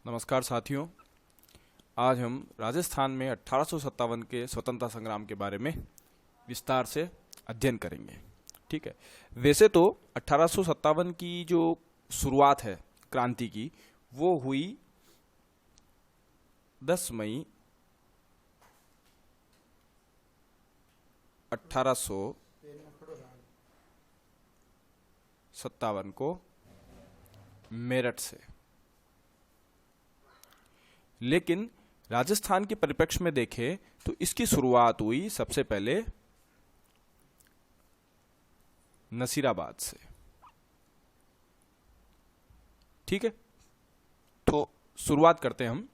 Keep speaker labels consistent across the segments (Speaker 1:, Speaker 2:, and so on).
Speaker 1: नमस्कार साथियों। आज हम राजस्थान में 1857 के स्वतंत्रता संग्राम के बारे में विस्तार से अध्ययन करेंगे। ठीक है। वैसे तो 1857 की जो शुरुआत है क्रांति की वो हुई 10 मई 1857 को मेरठ से। लेकिन राजस्थान के परिप्रेक्ष्य में देखें तो इसकी शुरुआत हुई सबसे पहले नसीराबाद से। ठीक है, तो शुरुआत करते हैं हम।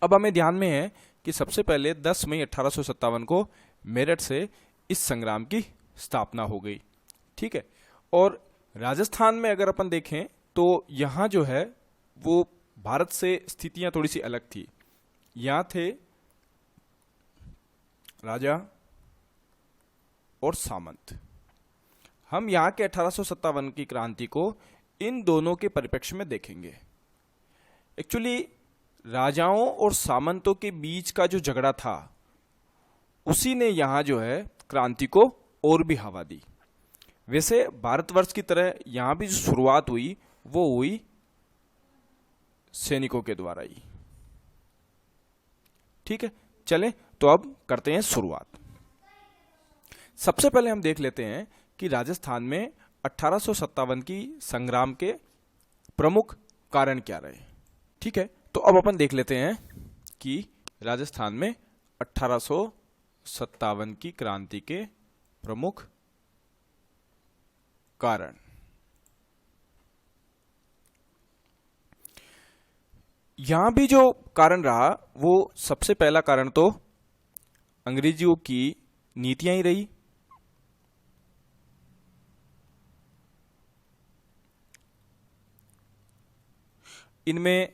Speaker 1: अब हमें ध्यान में है कि सबसे पहले 10 मई 1857 को मेरठ से इस संग्राम की स्थापना हो गई। ठीक है, और राजस्थान में अगर अपन देखें तो यहाँ जो है वो भारत से स्थितियां थोड़ी सी अलग थी। यहां थे राजा और सामंत। हम यहां के 1857 की क्रांति को इन दोनों के परिप्रेक्ष्य में देखेंगे। एक्चुअली राजाओं और सामंतों के बीच का जो झगड़ा था उसी ने यहां जो है क्रांति को और भी हवा दी। वैसे भारतवर्ष की तरह यहां भी जो शुरुआत हुई वो हुई सैनिकों के द्वारा ही। ठीक है, चलें तो अब करते हैं शुरुआत। सबसे पहले हम देख लेते हैं कि राजस्थान में 1857 की संग्राम के प्रमुख कारण क्या रहे। ठीक है, तो अब अपन देख लेते हैं कि राजस्थान में 1857 की क्रांति के प्रमुख कारण। यहां भी जो कारण रहा वो सबसे पहला कारण तो अंग्रेजियों की नीतियां ही रही। इनमें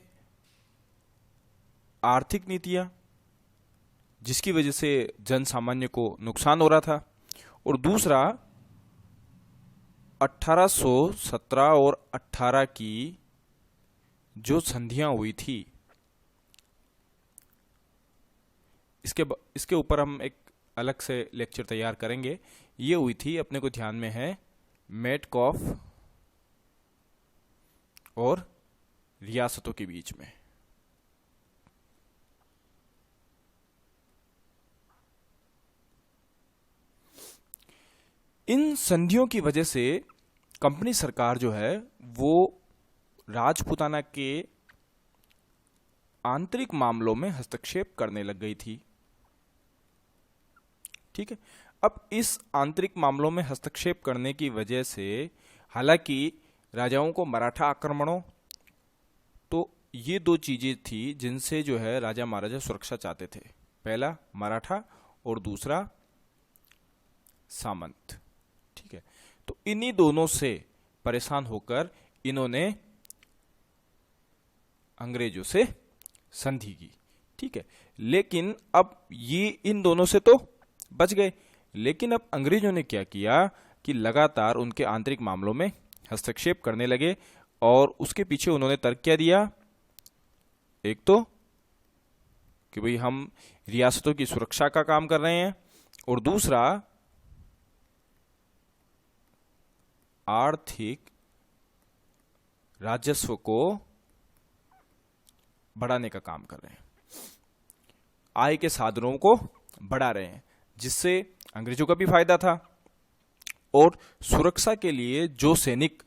Speaker 1: आर्थिक नीतियां जिसकी वजह से जन सामान्य को नुकसान हो रहा था, और दूसरा 1817 और 18 की जो संधियां हुई थी इसके ऊपर हम एक अलग से लेक्चर तैयार करेंगे। ये हुई थी, अपने को ध्यान में है, मेटकॉफ और रियासतों के बीच में। इन संधियों की वजह से कंपनी सरकार जो है वो राजपूताना के आंतरिक मामलों में हस्तक्षेप करने लग गई थी। ठीक है, अब इस आंतरिक मामलों में हस्तक्षेप करने की वजह से हालांकि राजाओं को मराठा आक्रमणों, तो ये दो चीजें थी जिनसे जो है राजा महाराजा सुरक्षा चाहते थे। पहला मराठा और दूसरा सामंत। ठीक है, तो इन्हीं दोनों से परेशान होकर इन्होंने अंग्रेजों से संधि की। ठीक है, लेकिन अब ये इन दोनों से तो बच गए, लेकिन अब अंग्रेजों ने क्या किया कि लगातार उनके आंतरिक मामलों में हस्तक्षेप करने लगे। और उसके पीछे उन्होंने तर्क क्या दिया, एक तो कि भाई हम रियासतों की सुरक्षा का काम कर रहे हैं, और दूसरा आर्थिक राजस्व को बढ़ाने का काम कर रहे हैं, आय के साधनों को बढ़ा रहे हैं, जिससे अंग्रेजों का भी फायदा था। और सुरक्षा के लिए जो सैनिक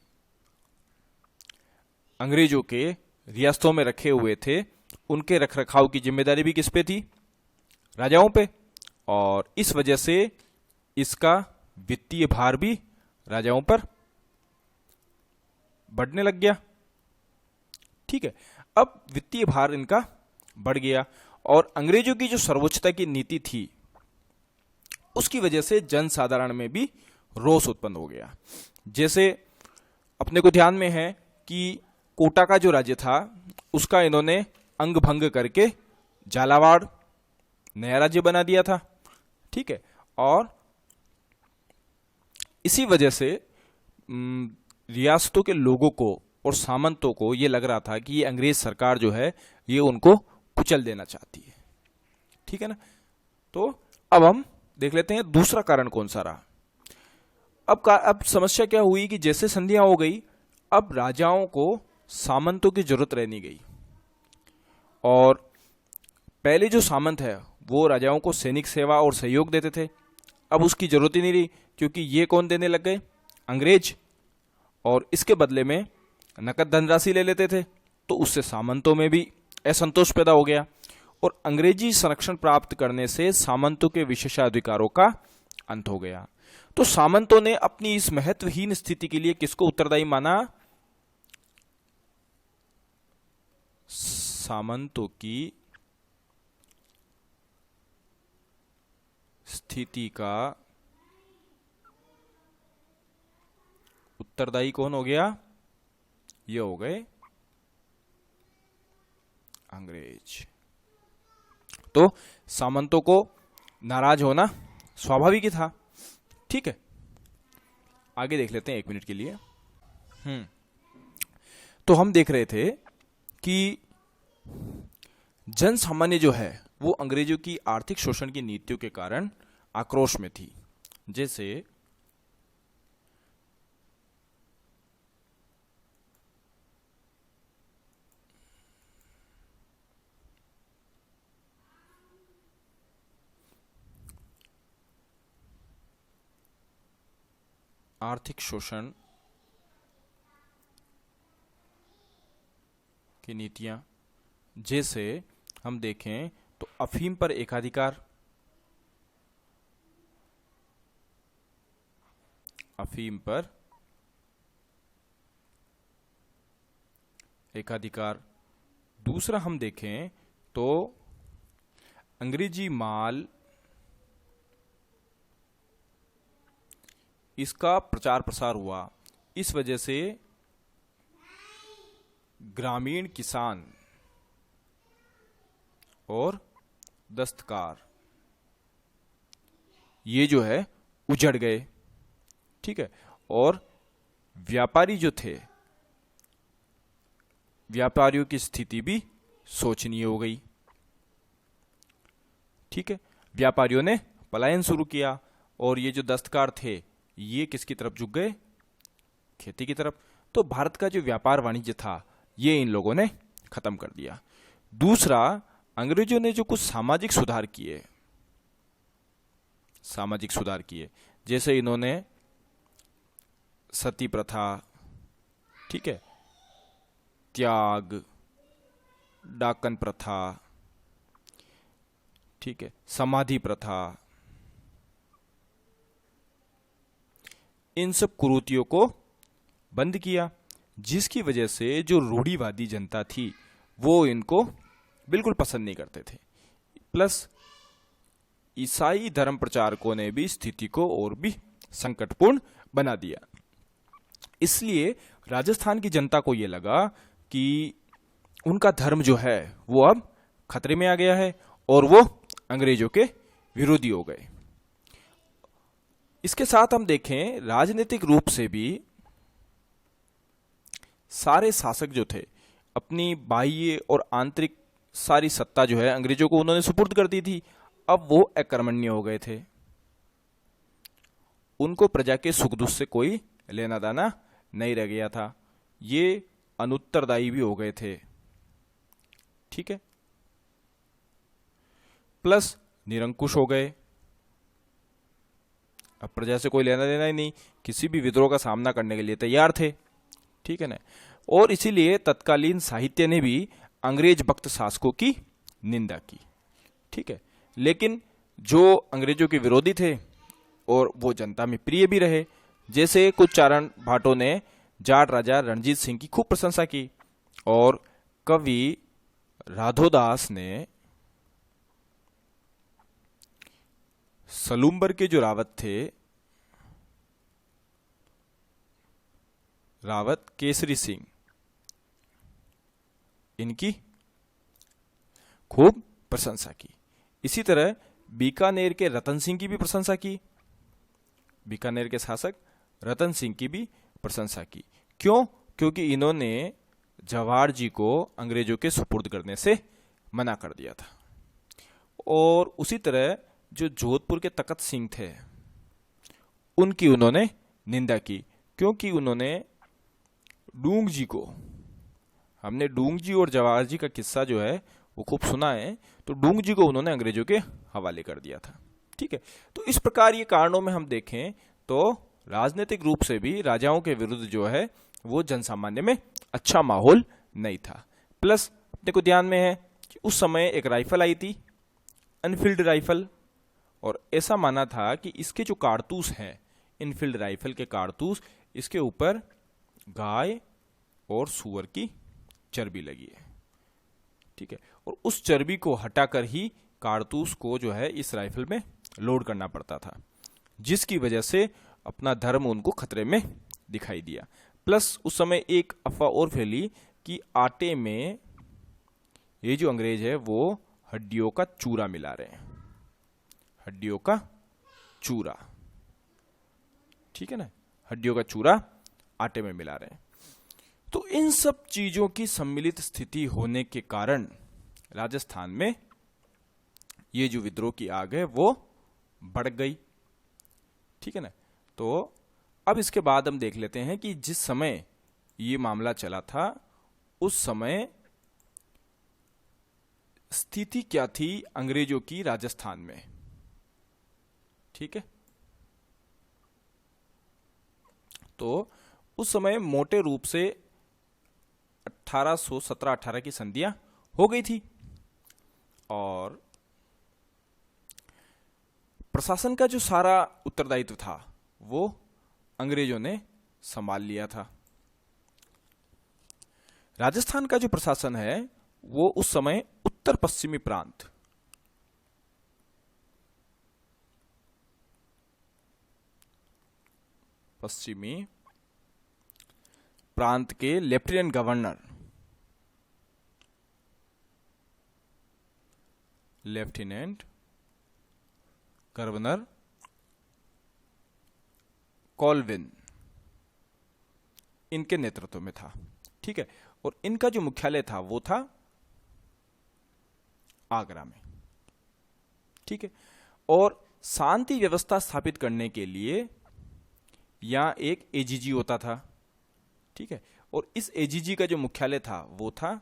Speaker 1: अंग्रेजों के रियासतों में रखे हुए थे उनके रखरखाव की जिम्मेदारी भी किस पे थी, राजाओं पे। और इस वजह से इसका वित्तीय भार भी राजाओं पर बढ़ने लग गया। ठीक है, अब वित्तीय भार इनका बढ़ गया और अंग्रेजों की जो सर्वोच्चता की नीति थी उसकी वजह से जन साधारण में भी रोष उत्पन्न हो गया। जैसे अपने को ध्यान में है कि कोटा का जो राज्य था उसका इन्होंने अंग भंग करके झालावाड़ नया राज्य बना दिया था। ठीक है, और इसी वजह से रियासतों के लोगों को और सामंतों को ये लग रहा था कि ये अंग्रेज सरकार जो है ये उनको कुचल देना चाहती है। ठीक है ना। तो अब हम देख लेते हैं दूसरा कारण कौन सा रहा। अब समस्या क्या हुई कि जैसे संधियां हो गई, अब राजाओं को सामंतों की जरूरत रह नहीं गई। और पहले जो सामंत है वो राजाओं को सैनिक सेवा और सहयोग देते थे, अब उसकी जरूरत ही नहीं रही, क्योंकि ये कौन देने लग गए, अंग्रेज। और इसके बदले में नकद धनराशि ले लेते थे, तो उससे सामंतों में भी असंतोष पैदा हो गया। और अंग्रेजी संरक्षण प्राप्त करने से सामंतों के विशेषाधिकारों का अंत हो गया। तो सामंतों ने अपनी इस महत्वहीन स्थिति के लिए किसको उत्तरदायी माना, सामंतों की स्थिति का उत्तरदायी कौन हो गया, ये हो गए अंग्रेज। तो सामंतों को नाराज होना स्वाभाविक ही था। ठीक है, आगे देख लेते हैं 1 मिनट के लिए। तो हम देख रहे थे कि जन सामान्य जो है वो अंग्रेजों की आर्थिक शोषण की नीतियों के कारण आक्रोश में थी। जैसे आर्थिक शोषण की नीतियां, जैसे हम देखें तो अफीम पर एकाधिकार, अफीम पर एकाधिकार। दूसरा हम देखें तो अंग्रेजी माल, इसका प्रचार प्रसार हुआ। इस वजह से ग्रामीण किसान और दस्तकार ये जो है उजड़ गए। ठीक है, और व्यापारी जो थे, व्यापारियों की स्थिति भी शोचनीय हो गई। ठीक है, व्यापारियों ने पलायन शुरू किया और ये जो दस्तकार थे ये किसकी तरफ झुक गए, खेती की तरफ। तो भारत का जो व्यापार वाणिज्य था ये इन लोगों ने खत्म कर दिया। दूसरा, अंग्रेजों ने जो कुछ सामाजिक सुधार किए, जैसे इन्होंने सती प्रथा, ठीक है, त्याग, डाकन प्रथा, ठीक है, समाधि प्रथा, इन सब कुरीतियों को बंद किया, जिसकी वजह से जो रूढ़िवादी जनता थी वो इनको बिल्कुल पसंद नहीं करते थे। प्लस ईसाई धर्म प्रचारकों ने भी स्थिति को और भी संकटपूर्ण बना दिया। इसलिए राजस्थान की जनता को यह लगा कि उनका धर्म जो है वो अब खतरे में आ गया है और वो अंग्रेजों के विरोधी हो गए। इसके साथ हम देखें राजनीतिक रूप से भी सारे शासक जो थे अपनी बाह्य और आंतरिक सारी सत्ता जो है अंग्रेजों को उन्होंने सुपुर्द कर दी थी। अब वो अकर्मण्य हो गए थे, उनको प्रजा के सुख दुख से कोई लेना देना नहीं रह गया था, ये अनुत्तरदायी भी हो गए थे। ठीक है, प्लस निरंकुश हो गए, अब प्रजा से कोई लेना देना ही नहीं, किसी भी विद्रोह का सामना करने के लिए तैयार थे। ठीक है ना। और इसीलिए तत्कालीन साहित्य ने भी अंग्रेज भक्त शासकों की निंदा की। ठीक है, लेकिन जो अंग्रेजों के विरोधी थे और वो जनता में प्रिय भी रहे, जैसे कुछ चारण भाटों ने जाट राजा रणजीत सिंह की खूब प्रशंसा की और कवि राधोदास ने सलूम्बर के जो रावत थे, रावत केसरी सिंह, इनकी खूब प्रशंसा की। इसी तरह बीकानेर के रतन सिंह की भी प्रशंसा की, बीकानेर के शासक रतन सिंह की भी प्रशंसा की। क्यों? क्योंकि इन्होंने जवाहर जी को अंग्रेजों के सुपुर्द करने से मना कर दिया था। और उसी तरह जो जोधपुर के तखत सिंह थे उनकी उन्होंने निंदा की, क्योंकि उन्होंने डूंग जी को, हमने डूंग जी और जवाहर जी का किस्सा जो है वो खूब सुना है, तो डूंग जी को उन्होंने अंग्रेजों के हवाले कर दिया था। ठीक है, तो इस प्रकार ये कारणों में हम देखें तो राजनीतिक रूप से भी राजाओं के विरुद्ध जो है वो जनसामान्य में अच्छा माहौल नहीं था। प्लस अपने को ध्यान में है कि उस समय एक राइफल आई थी, एनफील्ड राइफल, और ऐसा माना था कि इसके जो कारतूस हैं, इनफील्ड राइफल के कारतूस, इसके ऊपर गाय और सूअर की चर्बी लगी है। ठीक है, और उस चर्बी को हटाकर ही कारतूस को जो है इस राइफल में लोड करना पड़ता था, जिसकी वजह से अपना धर्म उनको खतरे में दिखाई दिया। प्लस उस समय एक अफवाह और फैली कि आटे में ये जो अंग्रेज है वो हड्डियों का चूरा मिला रहे हैं, हड्डियों का चूरा। ठीक है ना, हड्डियों का चूरा आटे में मिला रहे हैं। तो इन सब चीजों की सम्मिलित स्थिति होने के कारण राजस्थान में ये जो विद्रोह की आग है वो बढ़ गई। ठीक है ना, तो अब इसके बाद हम देख लेते हैं कि जिस समय ये मामला चला था उस समय स्थिति क्या थी अंग्रेजों की राजस्थान में। ठीक है, तो उस समय मोटे रूप से 1817-18 की संधियां हो गई थी और प्रशासन का जो सारा उत्तरदायित्व था वो अंग्रेजों ने संभाल लिया था। राजस्थान का जो प्रशासन है वो उस समय उत्तर पश्चिमी प्रांत, पश्चिमी प्रांत के लेफ्टिनेंट गवर्नर कॉलविन, इनके नेतृत्व में था। ठीक है, और इनका जो मुख्यालय था वो था आगरा में। ठीक है, और शांति व्यवस्था स्थापित करने के लिए यहां एक एजीजी होता था। ठीक है, और इस एजीजी का जो मुख्यालय था वो था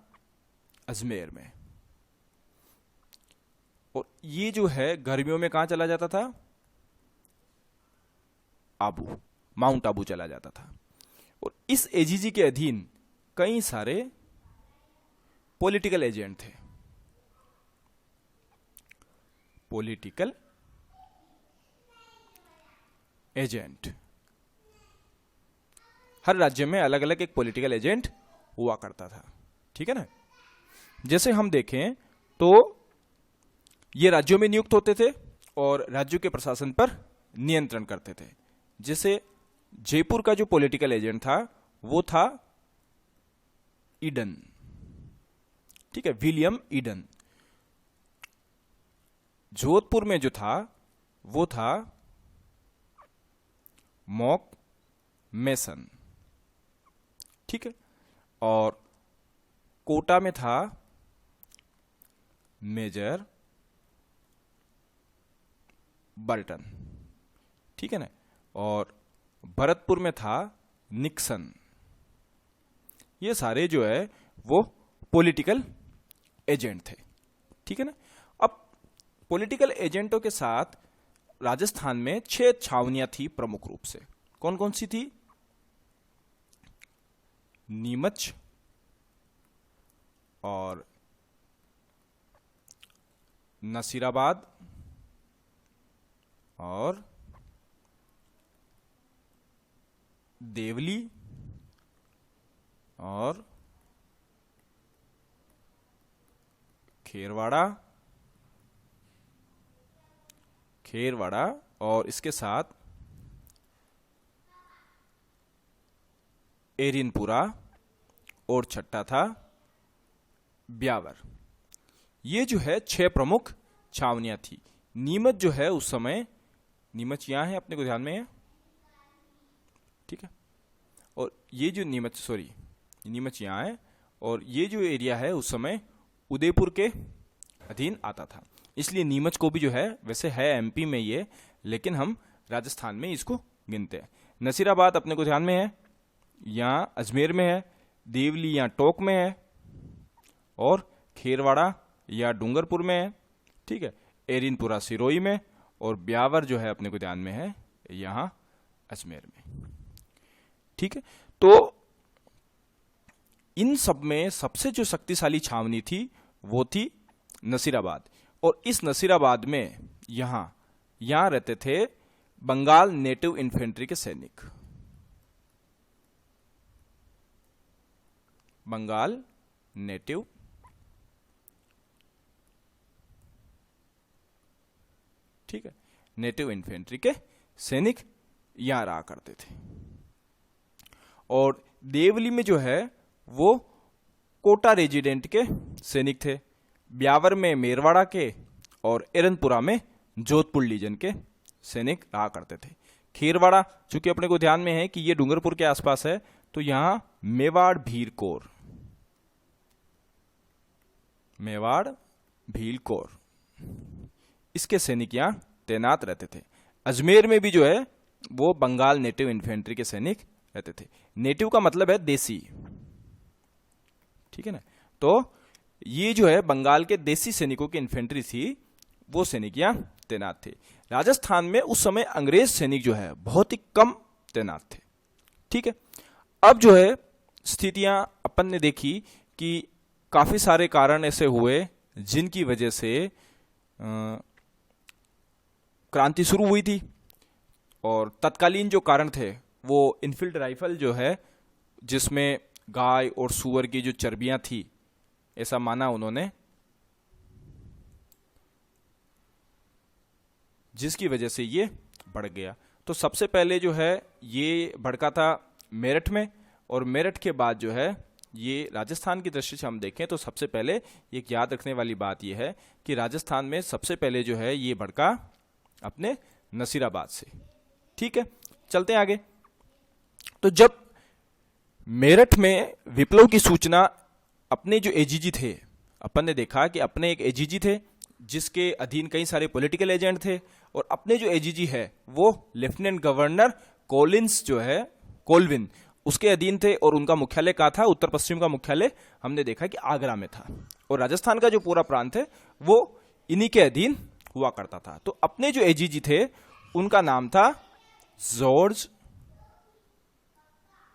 Speaker 1: अजमेर में। और ये जो है गर्मियों में कहां चला जाता था, आबू, माउंट आबू चला जाता था। और इस एजीजी के अधीन कई सारे पॉलिटिकल एजेंट थे। पॉलिटिकल एजेंट, हर राज्य में अलग अलग एक पॉलिटिकल एजेंट हुआ करता था। ठीक है ना, जैसे हम देखें तो ये राज्यों में नियुक्त होते थे और राज्यों के प्रशासन पर नियंत्रण करते थे। जैसे जयपुर का जो पॉलिटिकल एजेंट था वो था ईडन। ठीक है, विलियम ईडन। जोधपुर में जो था वो था मॉक मेसन। ठीक है, और कोटा में था मेजर बर्टन। ठीक है ना, और भरतपुर में था निक्सन। ये सारे जो है वो पॉलिटिकल एजेंट थे। ठीक है ना, अब पॉलिटिकल एजेंटों के साथ राजस्थान में 6 छावनियां थी प्रमुख रूप से। कौन कौन सी थी? नीमच और नसीराबाद और देवली और खेरवाड़ा और इसके साथ एरिनपुरा और छठा था ब्यावर। ये जो है 6 प्रमुख छावनियां थी। नीमच जो है उस समय, नीमच यहां है, अपने को ध्यान में है। ठीक है, और ये जो नीमच, सॉरी नीमच यहाँ है, और ये जो एरिया है उस समय उदयपुर के अधीन आता था, इसलिए नीमच को भी जो है, वैसे है एमपी में ये, लेकिन हम राजस्थान में इसको गिनते हैं। नसीराबाद अपने को ध्यान में है, यहाँ अजमेर में है, देवली यहाँ टोंक में है, और खेरवाड़ा या डूंगरपुर में है, ठीक है, एरिनपुरा सिरोही में, और ब्यावर जो है अपने को ध्यान में है यहाँ अजमेर में, ठीक है। तो इन सब में सबसे जो शक्तिशाली छावनी थी वो थी नसीराबाद, और इस नसीराबाद में यहाँ रहते थे बंगाल नेटिव इन्फेंट्री के सैनिक। बंगाल नेटिव ठीक है, नेटिव इन्फेंट्री के सैनिक यहां रहा करते थे। और देवली में जो है वो कोटा रेजिडेंट के सैनिक थे, ब्यावर में मेरवाड़ा के, और एरनपुरा में जोधपुर लीजन के सैनिक रहा करते थे। खेरवाड़ा चूंकि अपने को ध्यान में है कि ये डूंगरपुर के आसपास है, तो यहां मेवाड़ भील कोर, मेवाड़ भील कोर, इसके सैनिक यहां तैनात रहते थे। अजमेर में भी जो है वो बंगाल नेटिव इन्फेंट्री के सैनिक रहते थे। नेटिव का मतलब है देसी, ठीक है ना। तो ये जो है बंगाल के देसी सैनिकों की इन्फेंट्री थी, वो सैनिक यहां तैनात थे। राजस्थान में उस समय अंग्रेज सैनिक जो है बहुत ही कम तैनात थे, ठीक है। अब जो है स्थितियां अपन ने देखी कि काफी सारे कारण ऐसे हुए जिनकी वजह से क्रांति शुरू हुई थी, और तत्कालीन जो कारण थे वो इनफील्ड राइफल जो है, जिसमें गाय और सूअर की जो चर्बियां थी, ऐसा माना उन्होंने, जिसकी वजह से ये बढ़ गया। तो सबसे पहले जो है ये भड़का था मेरठ में, और मेरठ के बाद जो है ये राजस्थान की दृष्टि से हम देखें तो सबसे पहले एक याद रखने वाली बात यह है कि राजस्थान में सबसे पहले जो है ये भड़का अपने नसीराबाद से, ठीक है। चलते हैं आगे। तो जब मेरठ में विप्लव की सूचना, अपने जो एजीजी थे, अपन ने देखा कि अपने एक एजीजी थे जिसके अधीन कई सारे पॉलिटिकल एजेंट थे, और अपने जो एजीजी है वो लेफ्टिनेंट गवर्नर कोलिंस जो है, कोलविन, उसके अधीन थे, और उनका मुख्यालय कहाँ था? उत्तर पश्चिम का मुख्यालय हमने देखा कि आगरा में था, और राजस्थान का जो पूरा प्रांत है वो इन्हीं के अधीन हुआ करता था। तो अपने जो एजीजी थे उनका नाम था जॉर्ज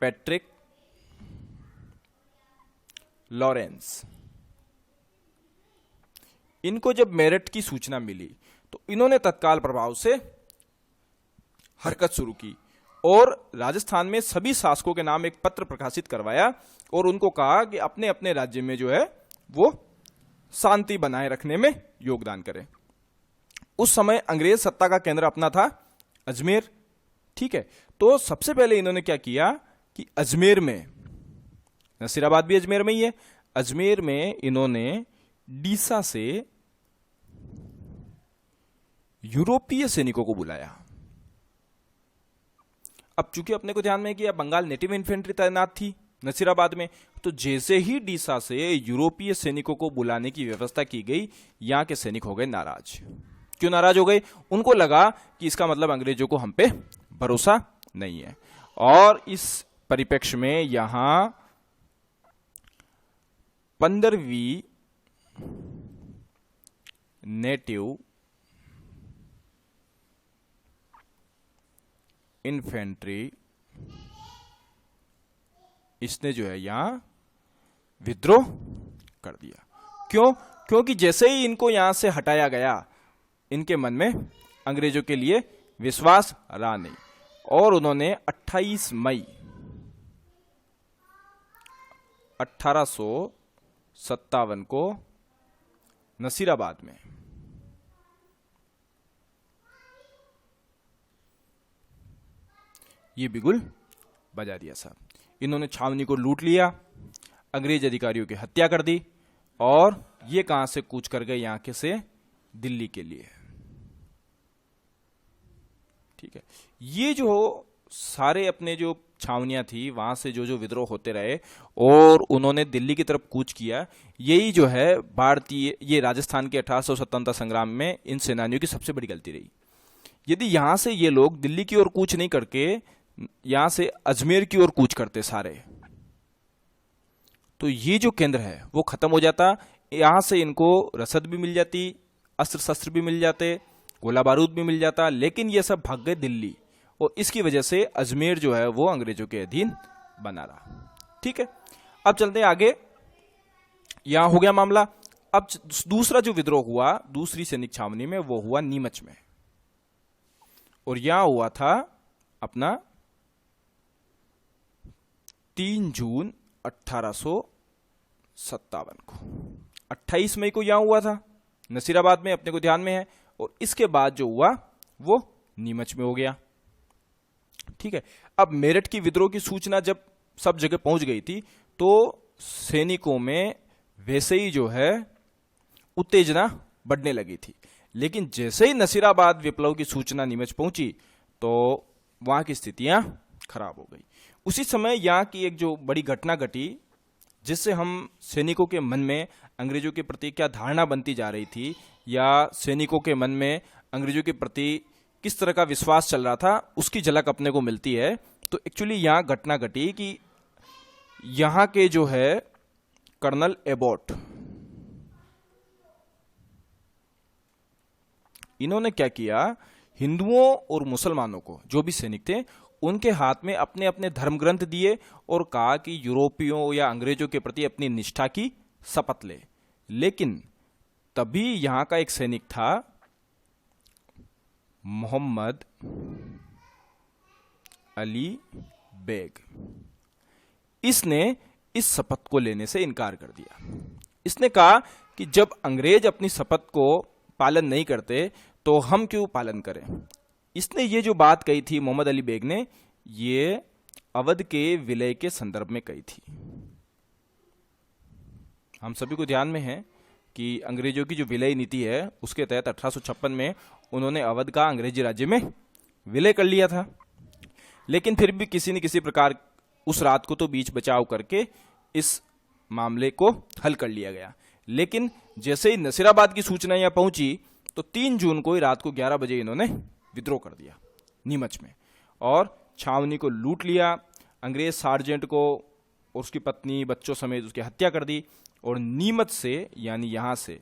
Speaker 1: पैट्रिक लॉरेंस। इनको जब मेरठ की सूचना मिली तो इन्होंने तत्काल प्रभाव से हरकत शुरू की, और राजस्थान में सभी शासकों के नाम एक पत्र प्रकाशित करवाया, और उनको कहा कि अपने अपने राज्य में जो है वो शांति बनाए रखने में योगदान करें। उस समय अंग्रेज सत्ता का केंद्र अपना था अजमेर, ठीक है। तो सबसे पहले इन्होंने क्या किया कि अजमेर में, नसीराबाद भी अजमेर में ही है, अजमेर में इन्होंने डीसा से यूरोपीय सैनिकों को बुलाया। अब चूंकि अपने को ध्यान में कि बंगाल नेटिव इन्फेंट्री तैनात थी नसीराबाद में, तो जैसे ही डीसा से यूरोपीय सैनिकों को बुलाने की व्यवस्था की गई, यहां के सैनिक हो गए नाराज। क्यों नाराज हो गए? उनको लगा कि इसका मतलब अंग्रेजों को हम पे भरोसा नहीं है, और इस परिप्रेक्ष्य में यहां 15वीं नेटिव इन्फेंट्री, इसने जो है यहां विद्रोह कर दिया। क्यों? क्योंकि जैसे ही इनको यहां से हटाया गया, इनके मन में अंग्रेजों के लिए विश्वास रहा नहीं, और उन्होंने 28 मई 1857 को नसीराबाद में ये बिगुल बजा दिया साहब। इन्होंने छावनी को लूट लिया, अंग्रेज अधिकारियों की हत्या कर दी, और ये कहां से कूच कर गए? यहां के से दिल्ली के लिए, ठीक है। ये जो सारे अपने जो छावनियां थी वहां से जो जो विद्रोह होते रहे और उन्होंने दिल्ली की तरफ कूच किया, यही जो है भारतीय ये राजस्थान के 1800 स्वतंत्रता संग्राम में इन सेनानियों की सबसे बड़ी गलती रही। यदि यहां से ये लोग दिल्ली की ओर कूच नहीं करके यहां से अजमेर की ओर कूच करते सारे, तो ये जो केंद्र है वो खत्म हो जाता। यहां से इनको रसद भी मिल जाती, अस्त्र शस्त्र भी मिल जाते, गोला बारूद भी मिल जाता, लेकिन ये सब भाग गए दिल्ली और इसकी वजह से अजमेर जो है वो अंग्रेजों के अधीन बना रहा। ठीक है, अब चलते हैं आगे। यहां हो गया मामला। अब दूसरा जो विद्रोह हुआ दूसरी सैनिक छावनी में वो हुआ नीमच में, और यहां हुआ था अपना 3 जून 1857 को। 28 मई को यहां हुआ था नसीराबाद में, अपने को ध्यान में है, और इसके बाद जो हुआ वो नीमच में हो गया। ठीक है, अब मेरठ की विद्रोह की सूचना जब सब जगह पहुंच गई थी तो सैनिकों में वैसे ही जो है उत्तेजना बढ़ने लगी थी, लेकिन जैसे ही नसीराबाद विप्लव की सूचना नीमच पहुंची तो वहां की स्थितियां खराब हो गई। उसी समय यहां की एक जो बड़ी घटना घटी जिससे हम सैनिकों के मन में अंग्रेजों के प्रति क्या धारणा बनती जा रही थी या सैनिकों के मन में अंग्रेजों के प्रति किस तरह का विश्वास चल रहा था उसकी झलक अपने को मिलती है। तो एक्चुअली यहां घटना घटी कि यहां के जो है कर्नल एबॉट, इन्होंने क्या किया, हिंदुओं और मुसलमानों को जो भी सैनिक थे उनके हाथ में अपने अपने धर्म ग्रंथ दिए और कहा कि यूरोपियों या अंग्रेजों के प्रति अपनी निष्ठा की शपथ ले। लेकिन तभी यहां का एक सैनिक था मोहम्मद अली बेग, इसने इस शपथ को लेने से इनकार कर दिया। इसने कहा कि जब अंग्रेज अपनी शपथ को पालन नहीं करते तो हम क्यों पालन करें। इसने ये जो बात कही थी मोहम्मद अली बेग ने, ये अवध के विलय के संदर्भ में कही थी। हम सभी को ध्यान में है कि अंग्रेजों की जो विलय नीति है उसके तहत 1856 में उन्होंने अवध का अंग्रेजी राज्य में विलय कर लिया था, लेकिन फिर भी किसी न किसी प्रकार उस रात को तो बीच बचाव करके इस मामले को हल कर लिया गया। लेकिन जैसे ही नसीराबाद की सूचना यहां पहुंची तो 3 जून को ही रात को 11 बजे इन्होंने विद्रोह कर दिया नीमच में और छावनी को लूट लिया। अंग्रेज सार्जेंट को और उसकी पत्नी बच्चों समेत उसकी हत्या कर दी और नीमच से यानी यहां से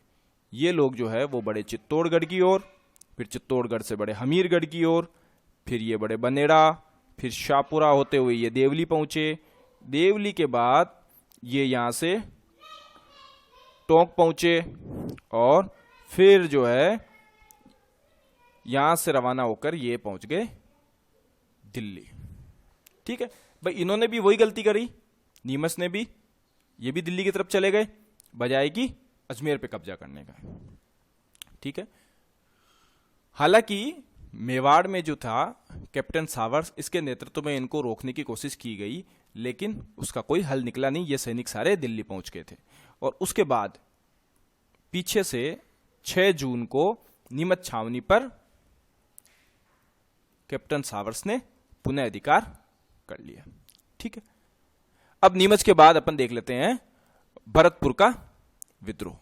Speaker 1: ये लोग जो है वो बड़े चित्तौड़गढ़ की ओर, फिर चित्तौड़गढ़ से बड़े हमीरगढ़ की ओर, फिर ये बड़े बनेड़ा, फिर शाहपुरा होते हुए ये देवली पहुंचे। देवली के बाद ये यहां से टोंक पहुंचे और फिर जो है यहां से रवाना होकर ये पहुंच गए दिल्ली। ठीक है भाई, इन्होंने भी वही गलती करी, नीमच ने भी, ये भी दिल्ली की तरफ चले गए बजाय कि अजमेर पे कब्जा करने का। ठीक है, हालांकि मेवाड़ में जो था कैप्टन सावर्स, इसके नेतृत्व में इनको रोकने की कोशिश की गई लेकिन उसका कोई हल निकला नहीं। ये सैनिक सारे दिल्ली पहुंच गए थे और उसके बाद पीछे से 6 जून को नीमच छावनी पर कैप्टन सावर्स ने पुनः अधिकार कर लिया। ठीक है, अब नीमच के बाद अपन देख लेते हैं भरतपुर का विद्रोह।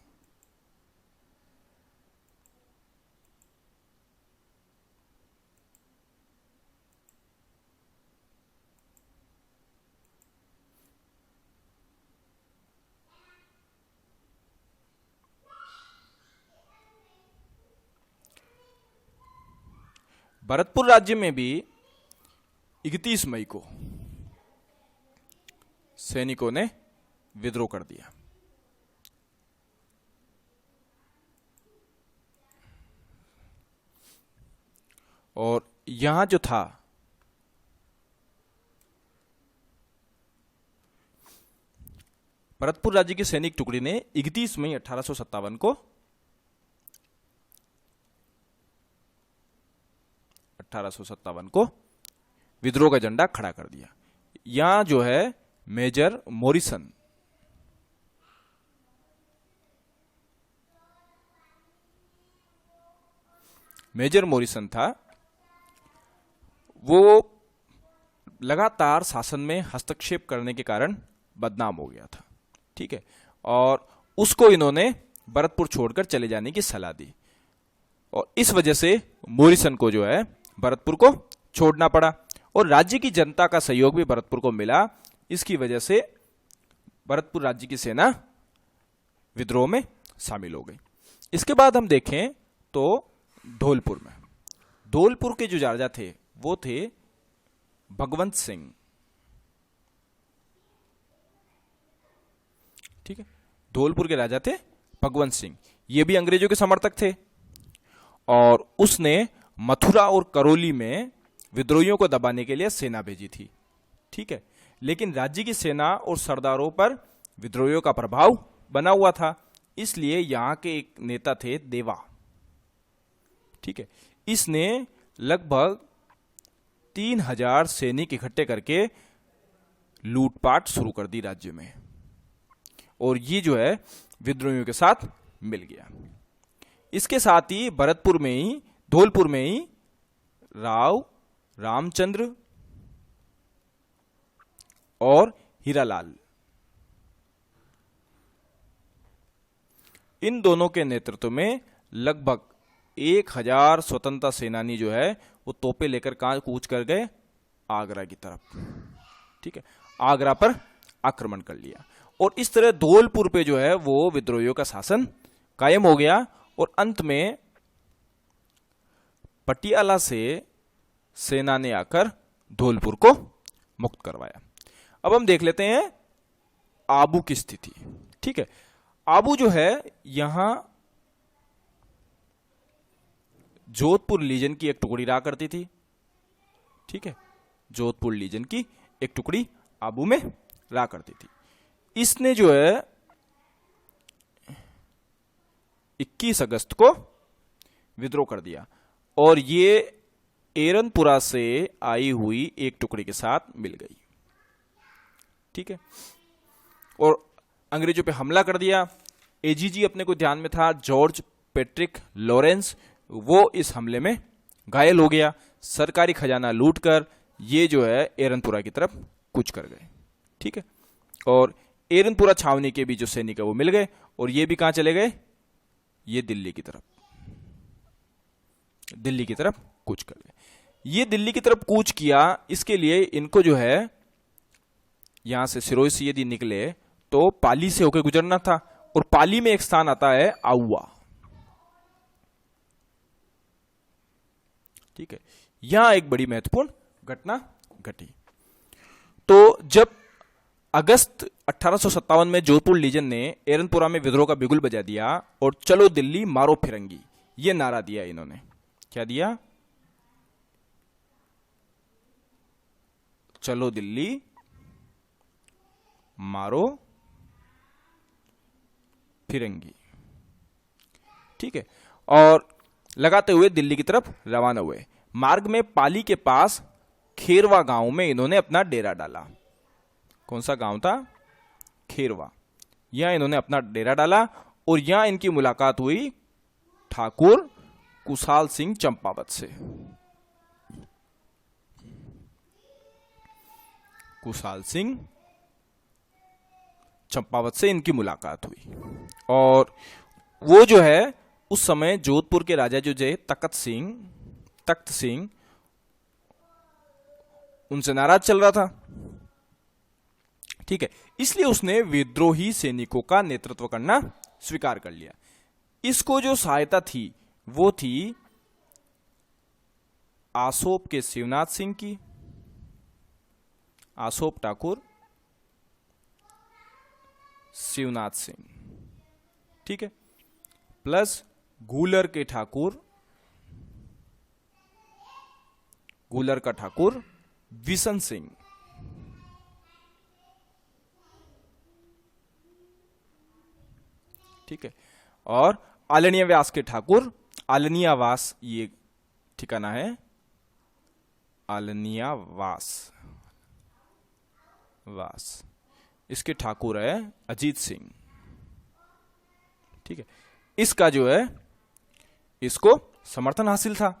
Speaker 1: भरतपुर राज्य में भी 31 मई को सैनिकों ने विद्रोह कर दिया। और यहां जो था भरतपुर राज्य की सैनिक टुकड़ी ने 31 मई 1857 को विद्रोह का झंडा खड़ा कर दिया। यहां जो है मेजर मॉरिसन, था, वो लगातार शासन में हस्तक्षेप करने के कारण बदनाम हो गया था। ठीक है, और उसको इन्होंने भरतपुर छोड़कर चले जाने की सलाह दी और इस वजह से मोरिसन को जो है भरतपुर को छोड़ना पड़ा और राज्य की जनता का सहयोग भी भरतपुर को मिला। इसकी वजह से भरतपुर राज्य की सेना विद्रोह में शामिल हो गई। इसके बाद हम देखें तो धौलपुर में, धौलपुर के जो राजा थे वो थे भगवंत सिंह। ठीक है, धौलपुर के राजा थे भगवंत सिंह, ये भी अंग्रेजों के समर्थक थे और उसने मथुरा और करौली में विद्रोहियों को दबाने के लिए सेना भेजी थी। ठीक है, लेकिन राज्य की सेना और सरदारों पर विद्रोहियों का प्रभाव बना हुआ था, इसलिए यहां के एक नेता थे देवा। ठीक है, इसने लगभग 3000 सैनिक इकट्ठे करके लूटपाट शुरू कर दी राज्य में और ये जो है विद्रोहियों के साथ मिल गया। इसके साथ ही भरतपुर में ही, धौलपुर में ही राव रामचंद्र और हीरालाल, इन दोनों के नेतृत्व में लगभग 1000 स्वतंत्रता सेनानी जो है वो तोपे लेकर कहां कूच कर गए, आगरा की तरफ। ठीक है, आगरा पर आक्रमण कर लिया और इस तरह धौलपुर पे जो है वो विद्रोहियों का शासन कायम हो गया और अंत में पटियाला से सेना ने आकर धौलपुर को मुक्त करवाया। अब हम देख लेते हैं आबू की स्थिति। ठीक है, आबू जो है यहां जोधपुर लीजन की एक टुकड़ी रहा करती थी। ठीक है, जोधपुर लीजन की एक टुकड़ी आबू में रहा करती थी। इसने जो है 21 अगस्त को विद्रोह कर दिया और ये एरनपुरा से आई हुई एक टुकड़ी के साथ मिल गई। ठीक है, और अंग्रेजों पे हमला कर दिया। एजीजी अपने को ध्यान में था, जॉर्ज पैट्रिक लॉरेंस, वो इस हमले में घायल हो गया। सरकारी खजाना लूटकर ये जो है एरनपुरा की तरफ कूच कर गए। ठीक है, और एरनपुरा छावनी के भी जो सैनिक है वो मिल गए और ये भी कहां चले गए, ये दिल्ली की तरफ, दिल्ली की तरफ कूच कर गए। ये दिल्ली की तरफ कूच किया, इसके लिए इनको जो है यहां से सिरोही से यदि निकले तो पाली से होकर गुजरना था और पाली में एक स्थान आता है आउवा। ठीक है, यहां एक बड़ी महत्वपूर्ण घटना घटी। तो जब अगस्त 1857 में जोधपुर लीजन ने एरनपुरा में विद्रोह का बिगुल बजा दिया और चलो दिल्ली मारो फिरंगी, ये नारा दिया इन्होंने। क्या दिया? चलो दिल्ली मारो फिरंगी। ठीक है, और लगाते हुए दिल्ली की तरफ रवाना हुए। मार्ग में पाली के पास खेरवा गांव में इन्होंने अपना डेरा डाला। कौन सा गांव था? खेरवा। यहां इन्होंने अपना डेरा डाला और यहां इनकी मुलाकात हुई ठाकुर कुशाल सिंह चंपावत से। कुशाल सिंह चंपावत से इनकी मुलाकात हुई और वो जो है उस समय जोधपुर के राजा जो थे तख्त सिंह उनसे नाराज चल रहा था। ठीक है, इसलिए उसने विद्रोही सैनिकों का नेतृत्व करना स्वीकार कर लिया। इसको जो सहायता थी वो थी आसोप के शिवनाथ सिंह की, आसोप ठाकुर शिवनाथ सिंह। ठीक है, प्लस गूलर के ठाकुर, गूलर का ठाकुर विशन सिंह। ठीक है, और आलनिया व्यास के ठाकुर, आलनिया वास ये ठिकाना है, आलनिया वास इसके ठाकुर है अजीत सिंह। ठीक है, इसका जो है इसको समर्थन हासिल था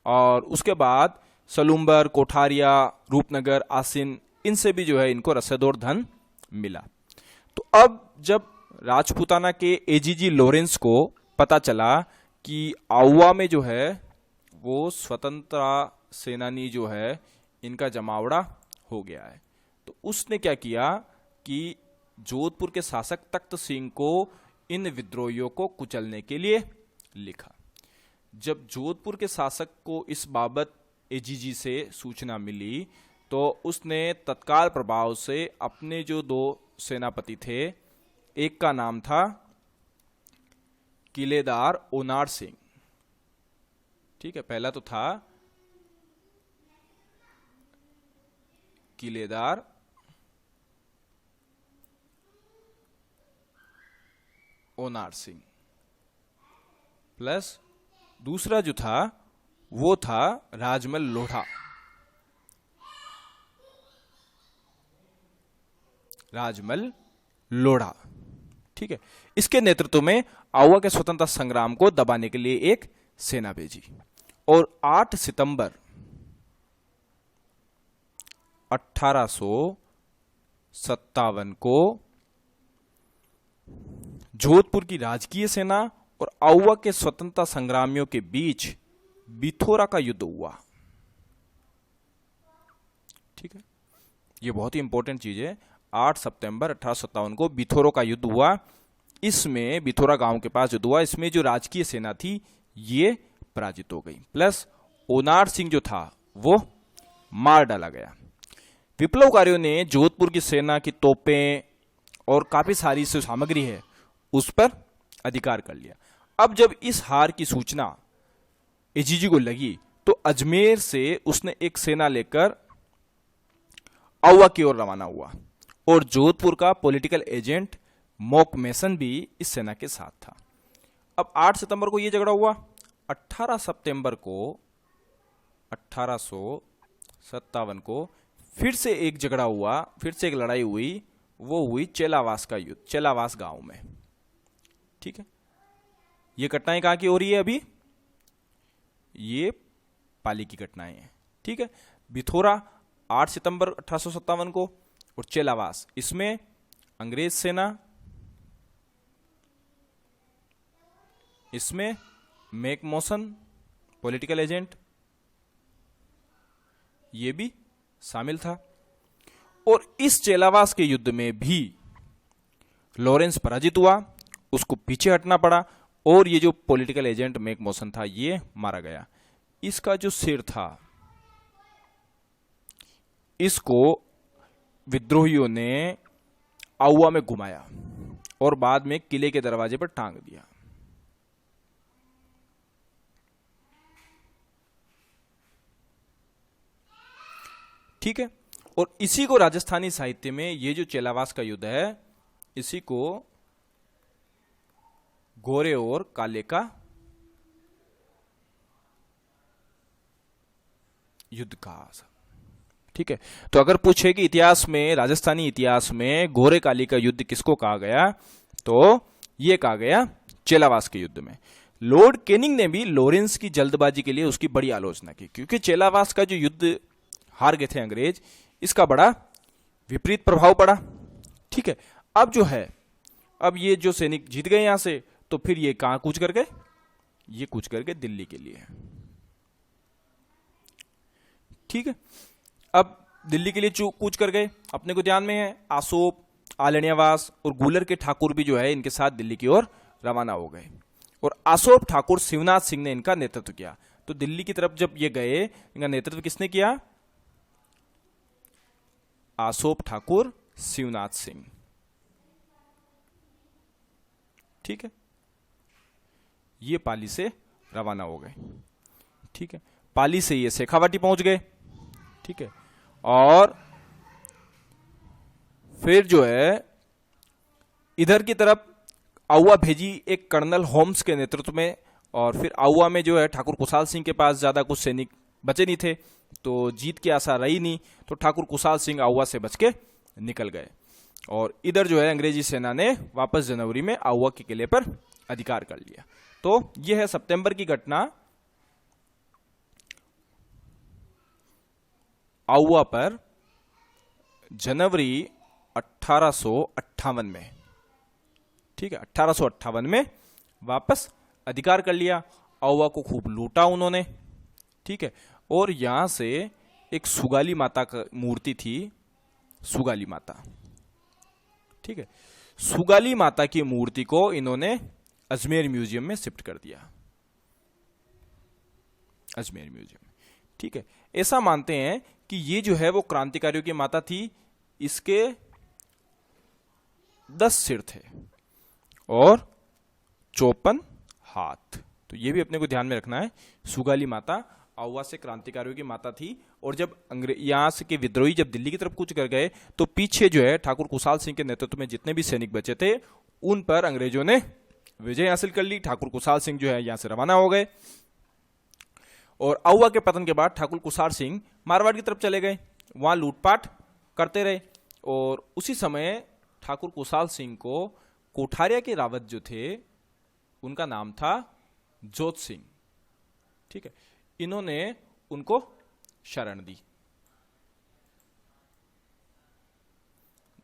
Speaker 1: और उसके बाद सलूम्बर, कोठारिया, रूपनगर, आसिन, इनसे भी जो है इनको रसेदोर धन मिला। तो अब जब राजपूताना के एजीजी लॉरेंस को पता चला कि आउवा में जो है वो स्वतंत्रता सेनानी जो है इनका जमावड़ा हो गया है, तो उसने क्या किया कि जोधपुर के शासक तख्त सिंह को इन विद्रोहियों को कुचलने के लिए लिखा। जब जोधपुर के शासक को इस बाबत एजीजी से सूचना मिली तो उसने तत्काल प्रभाव से अपने जो दो सेनापति थे, एक का नाम था किलेदार ओनार सिंह, ठीक है, पहला तो था किलेदार ओनार सिंह, प्लस दूसरा जो था वो था राजमल लोढ़ा। राजमल लोढ़ा, ठीक है। इसके नेतृत्व में आउवा के स्वतंत्रता संग्राम को दबाने के लिए एक सेना भेजी और 8 सितंबर 1857 को जोधपुर की राजकीय सेना और आउवा के स्वतंत्रता संग्रामियों के बीच बिथोरा का युद्ध हुआ, ठीक है। यह बहुत ही इंपॉर्टेंट चीज है। 8 सितंबर 1857 को बिथोरा का युद्ध हुआ। इसमें बिथोरा गांव के पास युद्ध हुआ। इसमें जो राजकीय सेना थी ये पराजित हो गई, प्लस ओनार सिंह जो था वो मार डाला गया। विप्लवकारियों ने जोधपुर की सेना की तोपें और काफी सारी जो सामग्री है उस पर अधिकार कर लिया। अब जब इस हार की सूचना एजीजी को लगी तो अजमेर से उसने एक सेना लेकर आउवा की ओर रवाना हुआ और जोधपुर का पॉलिटिकल एजेंट मोक मेसन भी इस सेना के साथ था। अब 8 सितंबर को यह झगड़ा हुआ। 18 सितंबर को 1857 को फिर से एक झगड़ा हुआ, फिर से एक लड़ाई हुई। वो हुई चेलावास का युद्ध, चेलावास गांव में, ठीक है। ये घटनाएं कहां की हो रही है अभी? ये पाली की घटनाएं हैं, ठीक है। बिथोरा 8 सितंबर 1857 को और चेलावास, इसमें अंग्रेज सेना, इसमें मेक मोसन पॉलिटिकल एजेंट, ये भी शामिल था। और इस चेलावास के युद्ध में भी लॉरेंस पराजित हुआ, उसको पीछे हटना पड़ा और ये जो पॉलिटिकल एजेंट मेक मोसन था ये मारा गया। इसका जो सिर था इसको विद्रोहियों ने आउवा में घुमाया और बाद में किले के दरवाजे पर टांग दिया। ठीक है। और इसी को राजस्थानी साहित्य में ये जो चेलावास का युद्ध है इसी को गोरे और काले का युद्ध कहा। ठीक है। तो अगर पूछे कि इतिहास में, राजस्थानी इतिहास में गोरे काली का युद्ध किसको कहा गया, तो यह कहा गया चेलावास के युद्ध में। लॉर्ड कैनिंग ने भी लॉरेंस की जल्दबाजी के लिए उसकी बड़ी आलोचना की, क्योंकि चेलावास का जो युद्ध हार गए थे अंग्रेज, इसका बड़ा विपरीत प्रभाव पड़ा। ठीक है। अब जो है, अब ये जो सैनिक जीत गए यहां से, तो फिर ये कहां कूच कर गए? ये कूच कर गए दिल्ली के लिए। ठीक है। अब दिल्ली के लिए कूच कर गए। अपने को ध्यान में है आसोप, आलनियावास और गूलर के ठाकुर भी जो है इनके साथ दिल्ली की ओर रवाना हो गए। और आसोप ठाकुर शिवनाथ सिंह ने इनका नेतृत्व किया। तो दिल्ली की तरफ जब ये गए, इनका नेतृत्व किसने किया? आसोप ठाकुर, शिवनाथ सिंह। ठीक है। ये पाली से रवाना हो गए। ठीक है। पाली से ये शेखावाटी पहुंच गए। ठीक है। और फिर जो है इधर की तरफ आउवा भेजी एक कर्नल होम्स के नेतृत्व में। और फिर आउवा में जो है ठाकुर कुशाल सिंह के पास ज्यादा कुछ सैनिक बचे नहीं थे, तो जीत की आशा रही नहीं, तो ठाकुर कुशाल सिंह आउवा से बच के निकल गए। और इधर जो है अंग्रेजी सेना ने वापस जनवरी में आउवा के किले पर अधिकार कर लिया। तो यह है सितंबर की घटना। आउवा पर जनवरी 1858 में, ठीक है, 1858 में वापस अधिकार कर लिया। आउवा को खूब लूटा उन्होंने, ठीक है। और यहां से एक सुगाली माता का मूर्ति थी, सुगाली माता, ठीक है। सुगाली माता की मूर्ति को इन्होंने अजमेर म्यूजियम में शिफ्ट कर दिया, अजमेर म्यूजियम, ठीक है। ऐसा मानते हैं कि ये जो है वो क्रांतिकारियों की माता थी। इसके 10 सिर थे और 54 हाथ, तो ये भी अपने को ध्यान में रखना है। सुगाली माता आउवा से क्रांतिकारियों की माता थी। और जब यहां से के विद्रोही जब दिल्ली की तरफ कूच कर गए तो पीछे जो है ठाकुर कुशाल सिंह के नेतृत्व में जितने भी सैनिक बचे थे उन पर अंग्रेजों ने विजय हासिल कर ली। ठाकुर कुशाल सिंह जो है यहां से रवाना हो गए और आउवा के पतन के बाद ठाकुर कुशाल सिंह मारवाड़ की तरफ चले गए, वहां लूटपाट करते रहे। और उसी समय ठाकुर कुशाल सिंह को कोठारिया के रावत जो थे उनका नाम था जोत सिंह, ठीक है। इन्होंने उनको शरण दी,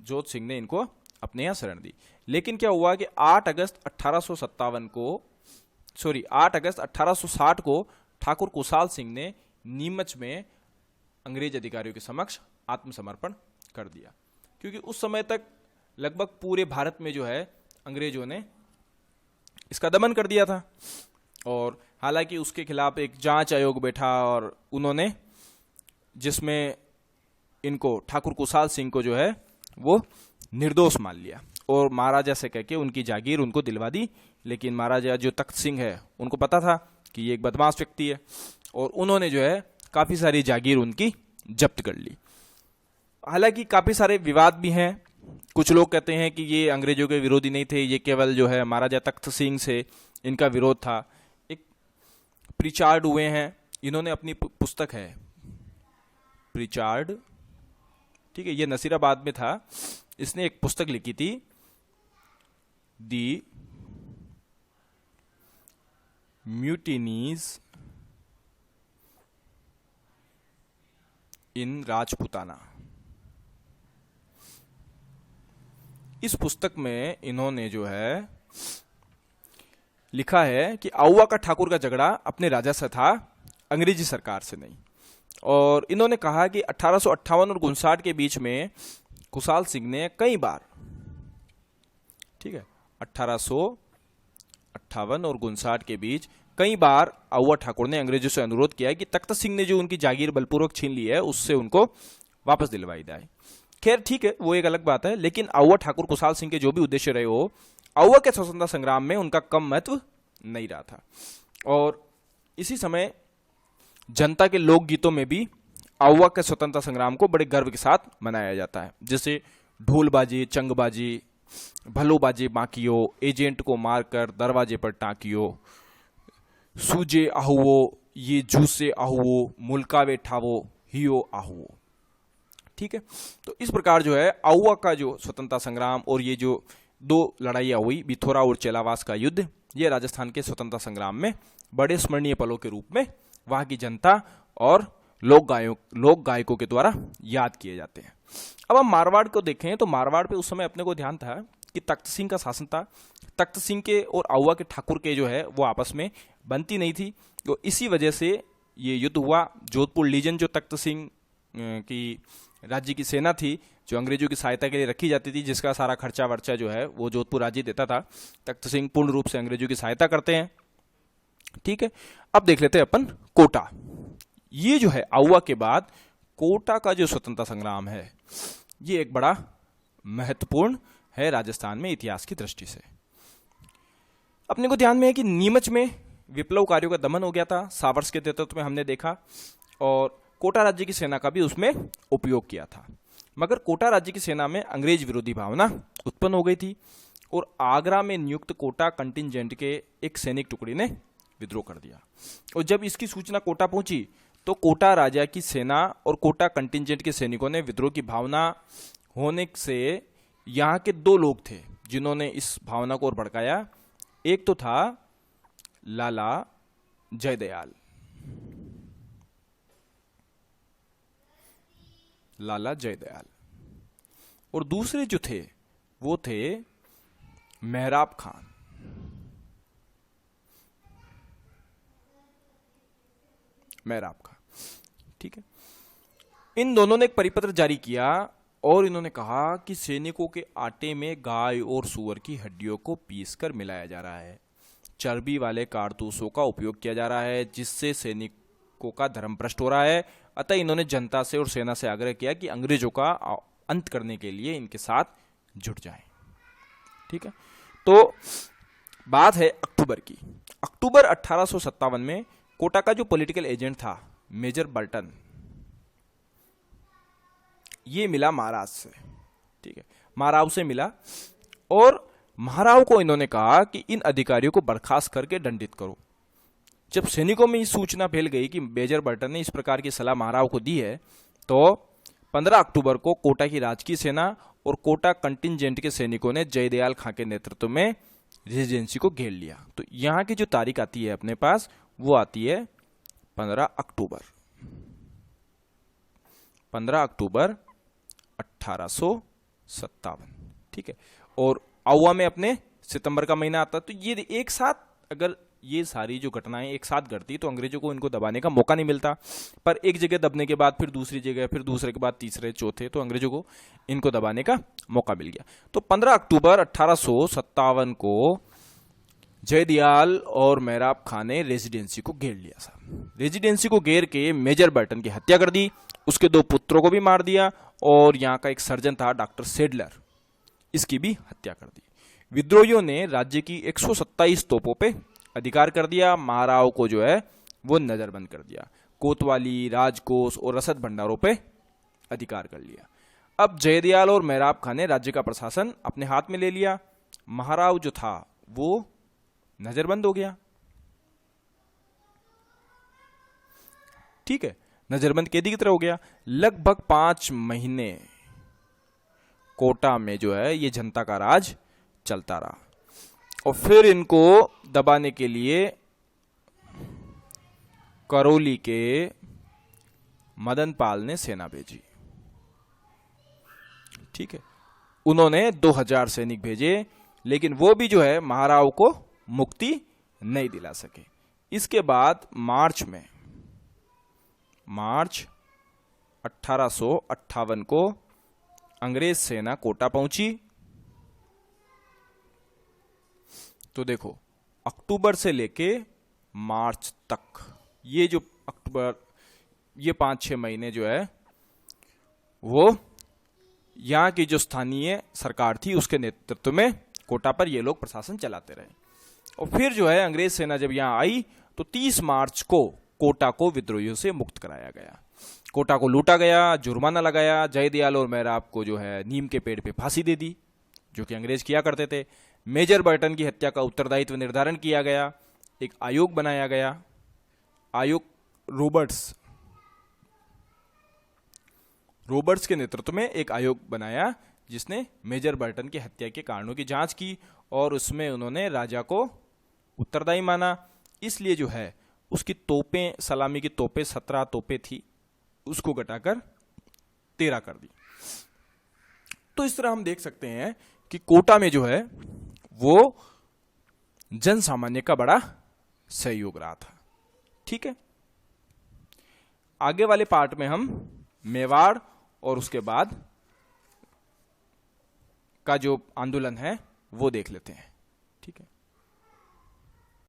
Speaker 1: जोत सिंह ने इनको अपने यहां शरण दी। लेकिन क्या हुआ कि 8 अगस्त 1860 को ठाकुर कुशाल सिंह ने नीमच में अंग्रेज अधिकारियों के समक्ष आत्मसमर्पण कर दिया, क्योंकि उस समय तक लगभग पूरे भारत में जो है अंग्रेजों ने इसका दमन कर दिया था। और हालांकि उसके खिलाफ एक जांच आयोग बैठा और उन्होंने, जिसमें इनको ठाकुर कुशाल सिंह को जो है वो निर्दोष मान लिया और महाराजा से कहके उनकी जागीर उनको दिलवा दी। लेकिन महाराजा जो तख्त सिंह है उनको पता था कि ये एक बदमाश व्यक्ति है और उन्होंने जो है काफी सारी जागीर उनकी जब्त कर ली। हालांकि काफी सारे विवाद भी हैं। कुछ लोग कहते हैं कि ये अंग्रेजों के विरोधी नहीं थे, ये केवल जो है महाराजा तख्त सिंह से इनका विरोध था। एक प्रिचार्ड हुए हैं, इन्होंने अपनी पुस्तक है प्रिचार्ड, ठीक है, ये नसीराबाद में था। इसने एक पुस्तक लिखी थी दी म्यूटिनीज इन राजपुताना। इस पुस्तक में इन्होंने जो है लिखा है कि आउवा का ठाकुर का झगड़ा अपने राजा से था, अंग्रेजी सरकार से नहीं। और इन्होंने कहा कि 1858 और 1859 के बीच में कुशाल सिंह ने कई बार, ठीक है, 1858 और 1859 के बीच कई बार आउवा ठाकुर ने अंग्रेजों से अनुरोध किया कि तख्त सिंह ने जो उनकी जागीर बलपूर्वक छीन ली है उससे उनको वापस दिलवाई जाए। खैर ठीक है, वो एक अलग बात है। लेकिन आउवा ठाकुर कुशाल सिंह के जो भी उद्देश्य रहे हो, आउवा के स्वतंत्रता संग्राम में उनका कम महत्व नहीं रहा था। और इसी समय जनता के लोकगीतों में भी आउवा के स्वतंत्रता संग्राम को बड़े गर्व के साथ मनाया जाता है, जैसे ढोलबाजी, चंगबाजी, भलोबाजी बाकियो, एजेंट को मारकर दरवाजे पर टाकियो, सूजे आहुओ, ये जूसे आहुओ, मुल्कावे ठावो, हियो आहुओ। ठीक है, तो इस प्रकार जो है आउवा का जो स्वतंत्रता संग्राम और ये जो दो लड़ाइयाँ हुई, बिथोरा और चेलावास का युद्ध, ये राजस्थान के स्वतंत्रता संग्राम में बड़े स्मरणीय पलों के रूप में वहां की जनता और लोक गायकों के द्वारा याद किए जाते हैं। अब हम मारवाड़ को देखें तो मारवाड़ पे उस समय अपने को ध्यान था कि तख्त सिंह का शासन था। तख्त सिंह के और आउवा के ठाकुर के जो है वो आपस में बनती नहीं थी, तो इसी वजह से ये युद्ध हुआ। जोधपुर लीजन जो तख्त सिंह की राज्य की सेना थी, जो अंग्रेजों की सहायता के लिए रखी जाती थी, जिसका सारा खर्चा वर्चा जो है वो जोधपुर राज्य देता था। तख्त सिंह पूर्ण रूप से अंग्रेजों की सहायता करते हैं। ठीक है, अब देख लेते हैं अपन कोटा। ये जो है आउवा के बाद कोटा का जो स्वतंत्रता संग्राम है, ये एक बड़ा महत्वपूर्ण है राजस्थान में इतिहास की दृष्टि से। अपने को ध्यान में है कि नीमच में विप्लवकारियों का दमन हो गया था, सावर्स के नेतृत्व में हमने देखा, और कोटा राज्य की सेना का भी उसमें उपयोग किया था। मगर कोटा राज्य की सेना में अंग्रेज विरोधी भावना उत्पन्न हो गई थी और आगरा में नियुक्त कोटा कंटिजेंट के एक सैनिक टुकड़ी ने विद्रोह कर दिया। और जब इसकी सूचना कोटा पहुंची तो कोटा राजा की सेना और कोटा कंटिजेंट के सैनिकों ने विद्रोह की भावना होने से यहाँ के दो लोग थे जिन्होंने इस भावना को और भड़काया। एक तो था लाला जयदयाल, लाला जयदयाल। और दूसरे जो थे वो थे मेहराब खान। मेहराब खान, ठीक है। इन दोनों ने एक परिपत्र जारी किया और इन्होंने कहा कि सैनिकों के आटे में गाय और सूअर की हड्डियों को पीसकर मिलाया जा रहा है, चर्बी वाले कारतूसों का उपयोग किया जा रहा है, जिससे सैनिकों का धर्म भ्रष्ट हो रहा है। अतः इन्होंने जनता से और सेना से आग्रह किया कि अंग्रेजों का अंत करने के लिए इनके साथ जुट जाएं। ठीक है, तो बात है अक्टूबर की। अक्टूबर 1857 में कोटा का जो पॉलिटिकल एजेंट था मेजर बर्टन, ये मिला महाराज से। ठीक है, महाराव से मिला और महाराव को इन्होंने कहा कि इन अधिकारियों को बर्खास्त करके दंडित करो। जब सैनिकों में ये सूचना फैल गई कि मेजर बर्टन ने इस प्रकार की सलाह महाराव को दी है, तो 15 अक्टूबर को कोटा की राजकीय सेना और कोटा कंटिंजेंट के सैनिकों ने जयदयाल खां के नेतृत्व में रेजिडेंसी को घेर लिया। तो यहां की जो तारीख आती है अपने पास, वो आती है 15 अक्टूबर 1857। ठीक है, और आउवा में अपने सितंबर का महीना आता। तो ये एक साथ अगर ये सारी जो घटनाएं एक साथ घटती तो अंग्रेजों को इनको दबाने का मौका नहीं मिलता, पर एक जगह दबने के बाद फिर दूसरी जगह, फिर दूसरे के बाद तीसरे, चौथे, तो अंग्रेजों को इनको दबाने का मौका मिल गया। तो 15 अक्टूबर 1857 को जयदयाल और मेहराब खां ने रेजिडेंसी को घेर लिया। साहब, रेजिडेंसी को घेर के मेजर बर्टन की हत्या कर दी, उसके 2 पुत्रों को भी मार दिया और यहाँ का एक सर्जन था डॉक्टर सेडलर, इसकी भी हत्या कर दी। विद्रोहियों ने राज्य की 127 तोपों पे अधिकार कर दिया। महाराव को जो है वो नजरबंद कर दिया। कोतवाली, राजकोष और रसद भंडारों पे अधिकार कर लिया। अब जयदयाल और मेहराब खां ने राज्य का प्रशासन अपने हाथ में ले लिया। महाराव जो था वो नजरबंद हो गया। ठीक है, नजरबंद कैदी की तरह हो गया। लगभग 5 महीने कोटा में जो है ये जनता का राज चलता रहा और फिर इनको दबाने के लिए करौली के मदन पाल ने सेना भेजी। ठीक है, उन्होंने 2000 सैनिक भेजे, लेकिन वो भी जो है महाराव को मुक्ति नहीं दिला सके। इसके बाद मार्च 1858 को अंग्रेज सेना कोटा पहुंची। तो देखो, अक्टूबर से लेके मार्च तक ये जो अक्टूबर, ये 5-6 महीने जो है वो यहाँ की जो स्थानीय सरकार थी उसके नेतृत्व में कोटा पर ये लोग प्रशासन चलाते रहे। और फिर जो है अंग्रेज सेना जब यहाँ आई तो 30 मार्च को कोटा को विद्रोहियों से मुक्त कराया गया। कोटा को लूटा गया, जुर्माना लगाया। जयदयाल और मेहराब को जो है नीम के पेड़ पे फांसी दे दी, जो कि अंग्रेज किया करते थे। मेजर बर्टन की हत्या का उत्तरदायित्व निर्धारण किया गया। एक आयोग बनाया गया, आयोग रॉबर्ट्स के नेतृत्व में एक आयोग बनाया जिसने मेजर बर्टन की हत्या के कारणों की जांच की और उसमें उन्होंने राजा को उत्तरदायी माना। इसलिए जो है उसकी तोपें, सलामी की तोपें 17 तोपें थी, उसको घटाकर 13 कर दी। तो इस तरह हम देख सकते हैं कि कोटा में जो है वो जन सामान्य का बड़ा सहयोग रहा था। ठीक है, आगे वाले पार्ट में हम मेवाड़ और उसके बाद का जो आंदोलन है वो देख लेते हैं। ठीक है।